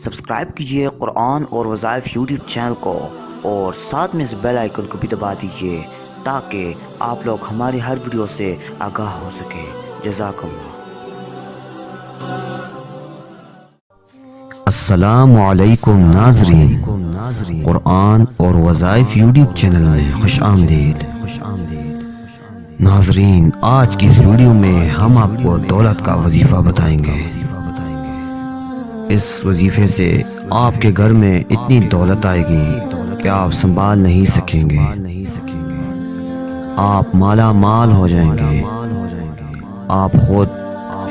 Subscribe کیجئے قرآن اور وظائف یوٹیوب چینل کو اور ساتھ میں اس بیل آئیکن کو بھی دبا دیجئے تاکہ آپ لوگ ہماری ہر ویڈیو سے آگاہ ہو سکے۔ جزاک اللہ۔ السلام علیکم ناظرین، قرآن اور وظائف یوٹیوب چینل میں خوش آمدید۔ ناظرین، آج کی اس ویڈیو میں ہم آپ کو دولت کا وظیفہ بتائیں گے۔ اس وظیفے سے آپ کے گھر میں اتنی دولت آئے گی کہ آپ سنبھال نہیں سکیں گے، آپ مالا مال ہو جائیں گے، آپ خود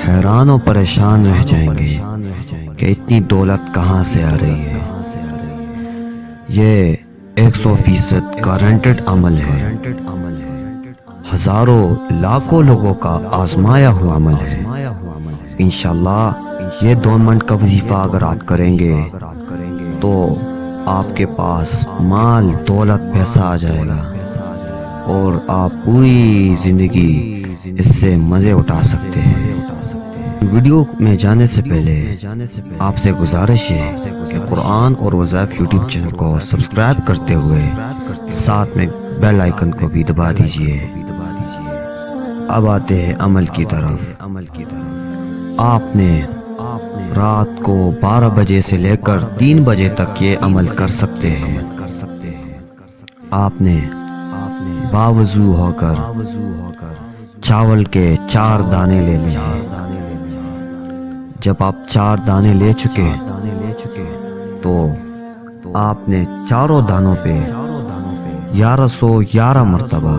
حیران و پریشان رہ جائیں گے کہ اتنی دولت کہاں سے آ رہی ہے۔ یہ 100% گارنٹڈ عمل ہے، ہزاروں لاکھوں لوگوں کا آزمایا ہوا عمل ہے۔ انشاءاللہ یہ 2 منٹ کا وظیفہ اگر آپ کریں گے تو آپ کے پاس مال دولت پیسہ آ جائے گا اور آپ پوری زندگی اس سے مزے اٹھا سکتے ہیں۔ ویڈیو میں جانے سے پہلے آپ سے گزارش ہے کہ قرآن اور وظائف یوٹیوب چینل کو سبسکرائب کرتے ہوئے ساتھ میں بیل آئیکن کو بھی دبا دیجئے۔ اب آتے ہیں عمل کی طرف۔ آپ نے رات کو 12 بجے سے لے کر 3 بجے تک یہ عمل کر سکتے ہیں۔ آپ نے باوضو ہو کر چاول کے 4 دانے لے لیں۔ جب آپ 4 دانے لے چکے تو آپ نے چاروں دانوں پہ 1111 مرتبہ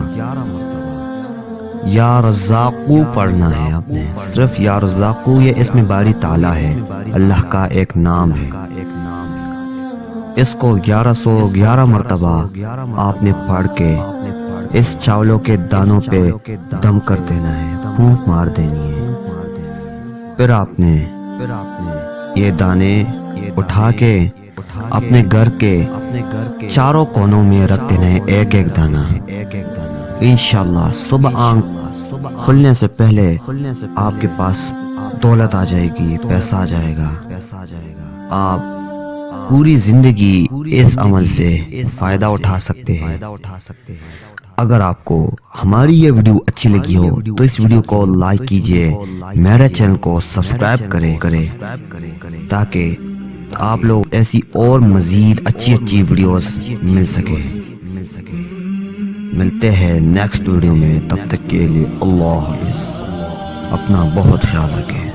یا رزاقو پڑھنا ہے۔ آپ نے صرف یا رزاقو، یہ اس میں باری تعالیٰ ہے، اللہ کا ایک نام ہے۔ اس کو 1111 مرتبہ آپ نے پڑھ کے اس چاولوں کے دانوں پہ دم کر دینا ہے، پھونک مار دینی ہے۔ پھر آپ نے یہ دانے اٹھا کے اپنے گھر کے چاروں کونوں میں رکھ دینا ہے، ایک ایک دانہ۔ انشاءاللہ صبح آنکھ کھلنے سے پہلے آپ کے پاس دولت آ جائے گی، پیسہ آ جائے گا۔ آپ پوری زندگی اس عمل سے فائدہ اٹھا سکتے ہیں۔ اگر آپ کو ہماری یہ ویڈیو اچھی لگی ہو تو اس ویڈیو کو لائک کیجئے، میرے چینل کو سبسکرائب کریں تاکہ آپ لوگ ایسی اور مزید اچھی ویڈیوز مل سکے۔ ملتے ہیں نیکسٹ ویڈیو میں، تب تک کے لیے اللہ حافظ، اپنا بہت خیال رکھیں۔